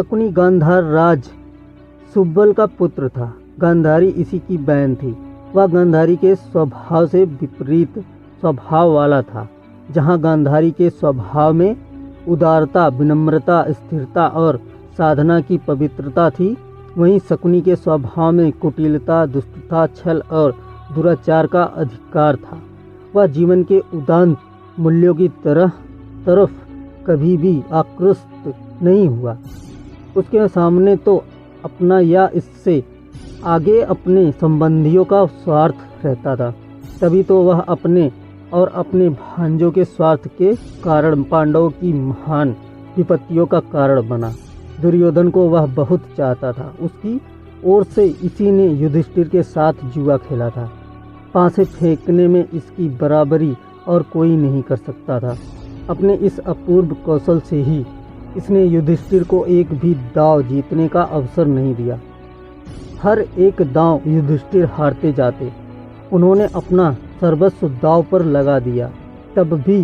शकुनी गांधार राज सुब्बल का पुत्र था। गांधारी इसी की बहन थी। वह गांधारी के स्वभाव से विपरीत स्वभाव वाला था। जहाँ गांधारी के स्वभाव में उदारता, विनम्रता, स्थिरता और साधना की पवित्रता थी, वहीं शकुनी के स्वभाव में कुटिलता, दुष्टता, छल और दुराचार का अधिकार था। वह जीवन के उदात्त मूल्यों की तरफ कभी भी आकृष्ट नहीं हुआ। उसके सामने तो अपना या इससे आगे अपने संबंधियों का स्वार्थ रहता था। तभी तो वह अपने और अपने भांजों के स्वार्थ के कारण पांडवों की महान विपत्तियों का कारण बना। दुर्योधन को वह बहुत चाहता था। उसकी ओर से इसी ने युधिष्ठिर के साथ जुआ खेला था। पासे फेंकने में इसकी बराबरी और कोई नहीं कर सकता था। अपने इस अपूर्व कौशल से ही इसने युधिष्ठिर को एक भी दांव जीतने का अवसर नहीं दिया। हर एक दांव युधिष्ठिर हारते जाते। उन्होंने अपना सर्वस्व दांव पर लगा दिया। तब भी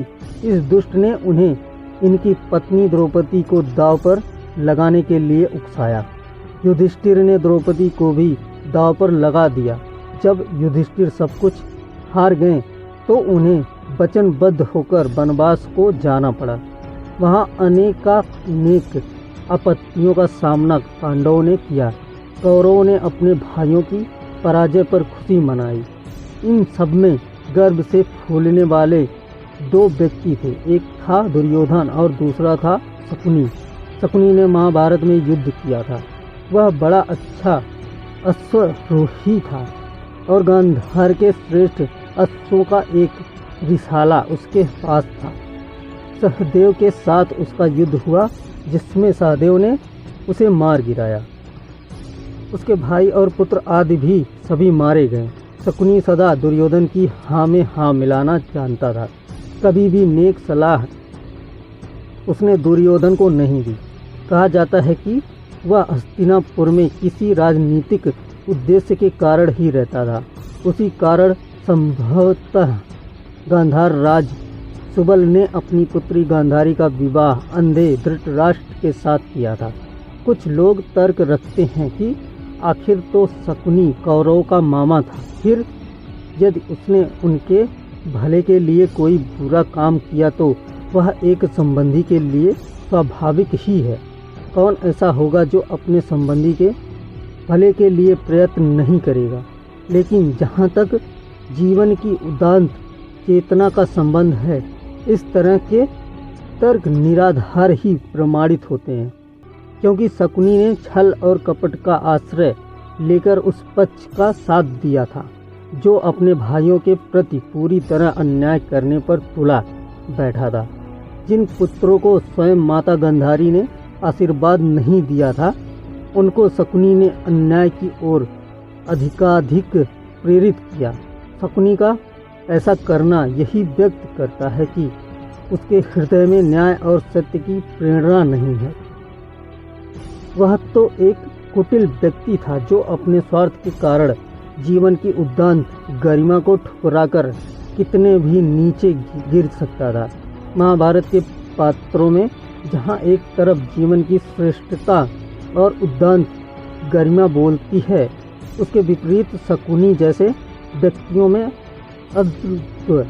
इस दुष्ट ने उन्हें इनकी पत्नी द्रौपदी को दांव पर लगाने के लिए उकसाया। युधिष्ठिर ने द्रौपदी को भी दांव पर लगा दिया। जब युधिष्ठिर सब कुछ हार गए तो उन्हें वचनबद्ध होकर वनवास को जाना पड़ा। वहाँ अनेक आपत्तियों का सामना पांडवों ने किया। कौरवों ने अपने भाइयों की पराजय पर खुशी मनाई। इन सब में गर्व से फूलने वाले दो व्यक्ति थे। एक था दुर्योधन और दूसरा था शकुनी। शकुनी ने महाभारत में युद्ध किया था। वह बड़ा अच्छा अश्वारोही था और गांधार के श्रेष्ठ अश्वों का एक रिसाला उसके पास था। सहदेव के साथ उसका युद्ध हुआ, जिसमें सहदेव ने उसे मार गिराया। उसके भाई और पुत्र आदि भी सभी मारे गए। शकुनी सदा दुर्योधन की हाँ में हाँ मिलाना जानता था। कभी भी नेक सलाह उसने दुर्योधन को नहीं दी। कहा जाता है कि वह हस्तिनापुर में किसी राजनीतिक उद्देश्य के कारण ही रहता था। उसी कारण संभवतः गांधार राज सुबल ने अपनी पुत्री गांधारी का विवाह अंधे धृतराष्ट्र के साथ किया था। कुछ लोग तर्क रखते हैं कि आखिर तो शकुनी कौरवों का मामा था। फिर यदि उसने उनके भले के लिए कोई बुरा काम किया तो वह एक संबंधी के लिए स्वाभाविक ही है। कौन ऐसा होगा जो अपने संबंधी के भले के लिए प्रयत्न नहीं करेगा। लेकिन जहाँ तक जीवन की उदात्त चेतना का संबंध है, इस तरह के तर्क निराधार ही प्रमाणित होते हैं, क्योंकि शकुनी ने छल और कपट का आश्रय लेकर उस पक्ष का साथ दिया था जो अपने भाइयों के प्रति पूरी तरह अन्याय करने पर तुला बैठा था। जिन पुत्रों को स्वयं माता गांधारी ने आशीर्वाद नहीं दिया था, उनको शकुनी ने अन्याय की ओर अधिकाधिक प्रेरित किया। शकुनी का ऐसा करना यही व्यक्त करता है कि उसके हृदय में न्याय और सत्य की प्रेरणा नहीं है। वह तो एक कुटिल व्यक्ति था जो अपने स्वार्थ के कारण जीवन की उदात्त गरिमा को ठुकराकर कितने भी नीचे गिर सकता था। महाभारत के पात्रों में जहाँ एक तरफ जीवन की श्रेष्ठता और उदात्त गरिमा बोलती है, उसके विपरीत शकुनी जैसे व्यक्तियों में अद्भुत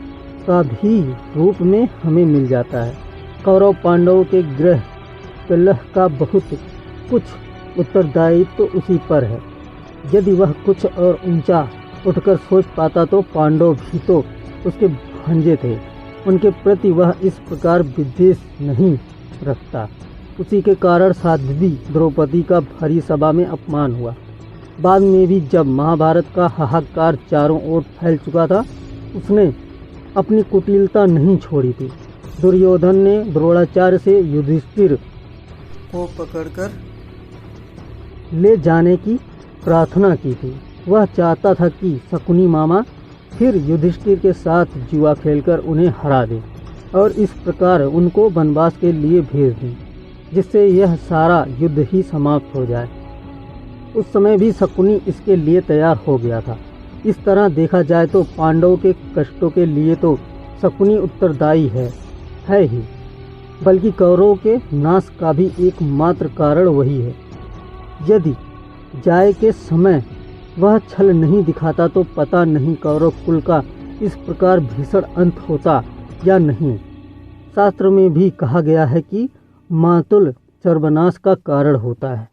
का भी रूप में हमें मिल जाता है। कौरव पांडवों के गृह कलह का बहुत कुछ उत्तरदायित्व तो उसी पर है। यदि वह कुछ और ऊंचा उठकर सोच पाता तो पांडव भी तो उसके भांजे थे। उनके प्रति वह इस प्रकार विद्वेष नहीं रखता। उसी के कारण साध्वी द्रौपदी का भरी सभा में अपमान हुआ। बाद में भी जब महाभारत का हाहाकार चारों ओर फैल चुका था, उसने अपनी कुटिलता नहीं छोड़ी थी। दुर्योधन ने द्रोणाचार्य से युधिष्ठिर को पकड़कर ले जाने की प्रार्थना की थी। वह चाहता था कि शकुनी मामा फिर युधिष्ठिर के साथ जुआ खेलकर उन्हें हरा दे और इस प्रकार उनको वनवास के लिए भेज दें, जिससे यह सारा युद्ध ही समाप्त हो जाए। उस समय भी शकुनी इसके लिए तैयार हो गया था। इस तरह देखा जाए तो पांडवों के कष्टों के लिए तो शकुनी उत्तरदायी है ही। बल्कि कौरवों के नाश का भी एकमात्र कारण वही है। यदि जाए के समय वह छल नहीं दिखाता तो पता नहीं कौरव कुल का इस प्रकार भीषण अंत होता या नहीं। शास्त्र में भी कहा गया है कि मातुल सर्वनाश का कारण होता है।